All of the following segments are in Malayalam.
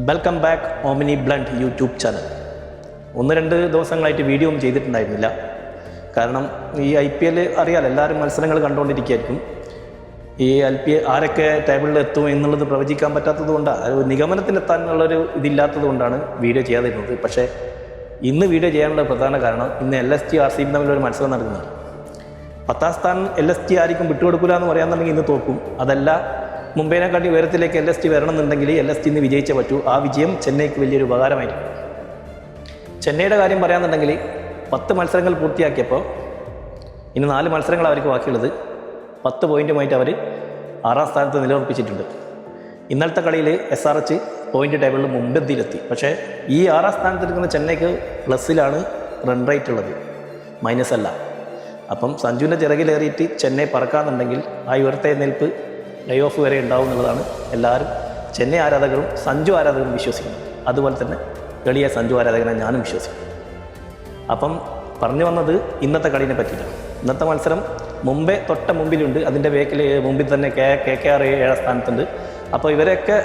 Welcome back Omni blunt YouTube channel. 1-2 ദിവസങ്ങളായിട്ട് വീഡിയോ ഒന്നും ചെയ്തിട്ടുണ്ടായിരുന്നില്ല. കാരണം ഈ IPL അറിയാമല്ലോ, എല്ലാവരും മത്സരങ്ങൾ കണ്ടുകൊണ്ടിരിക്കുകയായിരിക്കും. ഈ IPL ആരൊക്കെ ടേബിളിൽ എത്തും എന്നുള്ളത് പ്രവചിക്കാൻ പറ്റാത്തത് കൊണ്ടാണ്, ഒരു നിഗമനത്തിലെത്താനുള്ളൊരു ഇതില്ലാത്തത് കൊണ്ടാണ് വീഡിയോ ചെയ്യാതിരുന്നത്. പക്ഷേ ഇന്ന് വീഡിയോ ചെയ്യാനുള്ള പ്രധാന കാരണം, ഇന്ന് LSG RCB തമ്മിലൊരു മത്സരം നടക്കുന്നുണ്ട്. 10ാം സ്ഥാനം LSG ആയിരിക്കും വിട്ടുകൊടുക്കില്ല എന്ന് പറയാന്നുണ്ടെങ്കിൽ ഇന്ന് തോക്കും. അതല്ല, മുംബൈനെക്കാട്ടി ഉയരത്തിലേക്ക് LSG വരണമെന്നുണ്ടെങ്കിൽ LSG ഇന്ന് വിജയിച്ചേ പറ്റൂ. ആ വിജയം ചെന്നൈക്ക് വലിയൊരു ഉപകാരമായിരിക്കും. ചെന്നൈയുടെ കാര്യം പറയാമെന്നുണ്ടെങ്കിൽ 10 മത്സരങ്ങൾ പൂർത്തിയാക്കിയപ്പോൾ ഇനി 4 മത്സരങ്ങൾ അവർക്ക് ബാക്കിയുള്ളത്. 10 പോയിൻറ്റുമായിട്ട് അവർ 6ാം സ്ഥാനത്ത് നിലയുറപ്പിച്ചിട്ടുണ്ട്. ഇന്നലത്തെ കളിയിൽ SRH പോയിൻ്റ് ടേബിളിൽ മുമ്പെത്തിയിലെത്തി. പക്ഷേ ഈ 6ാം സ്ഥാനത്തിരിക്കുന്ന ചെന്നൈക്ക് പ്ലസ്സിലാണ് റൺ റേറ്റ് ഉള്ളത്, മൈനസ് അല്ല. അപ്പം സഞ്ജുവിൻ്റെ ചിറകിലേറിയിട്ട് ചെന്നൈ പറക്കാമെന്നുണ്ടെങ്കിൽ ആ ഉയർത്തെഴുന്നേൽപ്പ് പ്ലേ ഓഫ് വരെ ഉണ്ടാവും എന്നുള്ളതാണ് എല്ലാവരും, ചെന്നൈ ആരാധകരും സഞ്ജു ആരാധകരും വിശ്വസിക്കുന്നത്. അതുപോലെ തന്നെ എളിയ സഞ്ജു ആരാധകനെ ഞാനും വിശ്വസിക്കുന്നു. അപ്പം പറഞ്ഞു വന്നത് ഇന്നത്തെ കളീനെ പറ്റിയിട്ടാണ്. ഇന്നത്തെ മത്സരം മുംബൈ തൊട്ട മുമ്പിലുണ്ട്, അതിൻ്റെ മുമ്പിൽ തന്നെ KKR 7ാം സ്ഥാനത്തുണ്ട്. അപ്പോൾ ഇവരൊക്കെ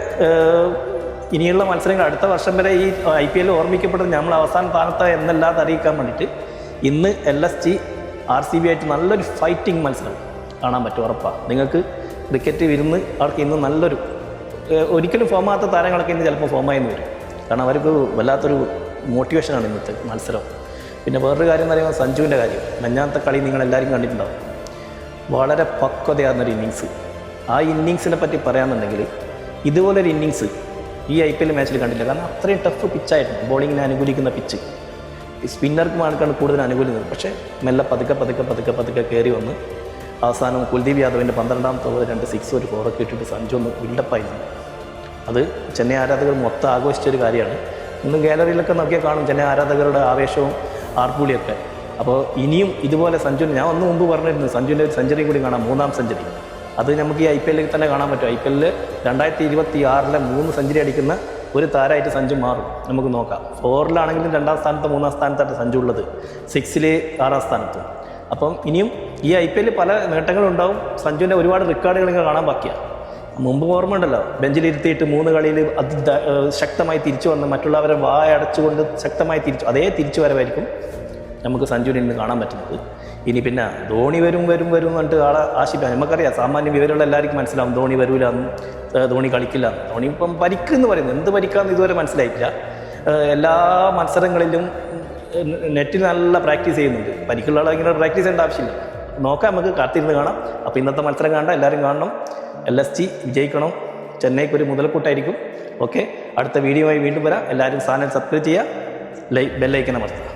ഇനിയുള്ള മത്സരങ്ങൾ അടുത്ത വർഷം വരെ ഈ IPL ഓർമ്മിക്കപ്പെടുന്നത് നമ്മൾ അവസാന സ്ഥാനത്ത് എന്നല്ലാതെ അറിയിക്കാൻ വേണ്ടിയിട്ട് ഇന്ന് LSG RCB ആയിട്ട് നല്ലൊരു ഫൈറ്റിംഗ് മത്സരം കാണാൻ പറ്റും, ഉറപ്പാണ്. നിങ്ങൾക്ക് ക്രിക്കറ്റ് വിരുന്ന് അവർക്ക് ഇന്ന് നല്ലൊരു, ഒരിക്കലും ഫോമാകാത്ത താരങ്ങളൊക്കെ ഇന്ന് ചിലപ്പോൾ ഫോമായെന്ന് വരും. കാരണം അവർക്ക് വല്ലാത്തൊരു മോട്ടിവേഷനാണ് ഇന്നത്തെ മത്സരം. പിന്നെ വേറൊരു കാര്യം എന്ന് പറയുമ്പോൾ സഞ്ജുവിൻ്റെ കാര്യം. മെഞ്ഞാത്ത കളി നിങ്ങളെല്ലാവരും കണ്ടിട്ടുണ്ടാവും. വളരെ പക്വതയാർന്നൊരു ഇന്നിങ്സ്. ആ ഇന്നിങ്സിനെ പറ്റി പറയാമെന്നുണ്ടെങ്കിൽ ഇതുപോലൊരു ഇന്നിങ്സ് ഈ IPL മാച്ചിൽ കണ്ടില്ല. കാരണം അത്രയും ടഫ് പിച്ചായിരുന്നു, ബോളിങ്ങിനെ അനുകൂലിക്കുന്ന പിച്ച്. ഈ സ്പിന്നർക്ക് മാർക്കാണ് കൂടുതൽ അനുകൂലിക്കുന്നത്. പക്ഷേ മെല്ലെ പതുക്കെ കയറി വന്ന് അവസാനം കുൽദീപ് യാദവിൻ്റെ 12ാമത്തെ ഓവർ 2 6 1 4 ഒക്കെ ഇട്ടിട്ട് സഞ്ജു ഒന്ന് ബിൽഡപ്പായിരുന്നു. അത് ചെന്നൈ ആരാധകർ മൊത്തം ആഘോഷിച്ചൊരു കാര്യമാണ്. ഇന്ന് ഗാലറിയിലൊക്കെ നോക്കിയാൽ കാണും ചെന്നൈ ആരാധകരുടെ ആവേശവും ആർപ്പുളിയൊക്കെ. അപ്പോൾ ഇനിയും ഇതുപോലെ സഞ്ജുവിന്, ഞാൻ ഒന്ന് മുമ്പ് പറഞ്ഞിരുന്നു, സഞ്ജുവിൻ്റെ ഒരു സെഞ്ചുറി കൂടി കാണാം, 3ാം സെഞ്ചുറി. അത് നമുക്ക് ഈ IPL തന്നെ കാണാൻ പറ്റും. IPL 2026 3 സെഞ്ചുറി അടിക്കുന്ന ഒരു താരമായിട്ട് സഞ്ജു മാറും. നമുക്ക് നോക്കാം. 4-ലാണെങ്കിലും 2ാം സ്ഥാനത്ത് 3ാം സ്ഥാനത്താണ് സഞ്ജു ഉള്ളത്, 6-ൽ 6ാം സ്ഥാനത്ത്. അപ്പം ഇനിയും ഈ IPL പല നേട്ടങ്ങളുണ്ടാവും. സഞ്ജുവിൻ്റെ ഒരുപാട് റെക്കോർഡുകൾ നിങ്ങൾ കാണാൻ ബാക്കിയാണ്. മുമ്പ് ഓർമ്മ ഉണ്ടല്ലോ, ബെഞ്ചിലിരുത്തിയിട്ട് 3 കളിയിൽ ശക്തമായി തിരിച്ചു വന്ന് മറ്റുള്ളവരെ വായടച്ചുകൊണ്ട് ശക്തമായി അതേ തിരിച്ചു വരവായിരിക്കും നമുക്ക് സഞ്ജുവിനെ ഇന്ന് കാണാൻ പറ്റുന്നത്. ഇനി പിന്നെ ധോണി വരും എന്നിട്ട് ആളെ ആശിപ്പാൻ നമുക്കറിയാം. സാമാന്യ വിവരമുള്ള എല്ലാവർക്കും മനസ്സിലാവും ധോണി വരൂല, ധോണി കളിക്കില്ല. ധോണി ഇപ്പം പരിക്കെന്ന് പറയുന്നത്, എന്ത് പരിക്കാന്ന് ഇതുവരെ മനസ്സിലായിട്ടില്ല. എല്ലാ മത്സരങ്ങളിലും നെറ്റിൽ നല്ല പ്രാക്ടീസ് ചെയ്യുന്നുണ്ട്. പരിക്കുള്ള ആളെ ഇങ്ങനെ പ്രാക്ടീസ് ചെയ്യേണ്ട ആവശ്യമില്ല. നോക്കാം, നമുക്ക് കാത്തിരുന്ന് കാണാം. അപ്പോൾ ഇന്നത്തെ മത്സരം കാണാം, എല്ലാവരും കാണണം. LSG വിജയിക്കണം, ചെന്നൈക്ക് ഒരു മുതൽക്കൂട്ടായിരിക്കും. ഓക്കെ, അടുത്ത വീഡിയോയുമായി വീണ്ടും വരാം. എല്ലാവരും ചാനൽ സബ്സ്ക്രൈബ് ചെയ്യുക, ബെല്ലൈക്കൻ അമർത്തുക.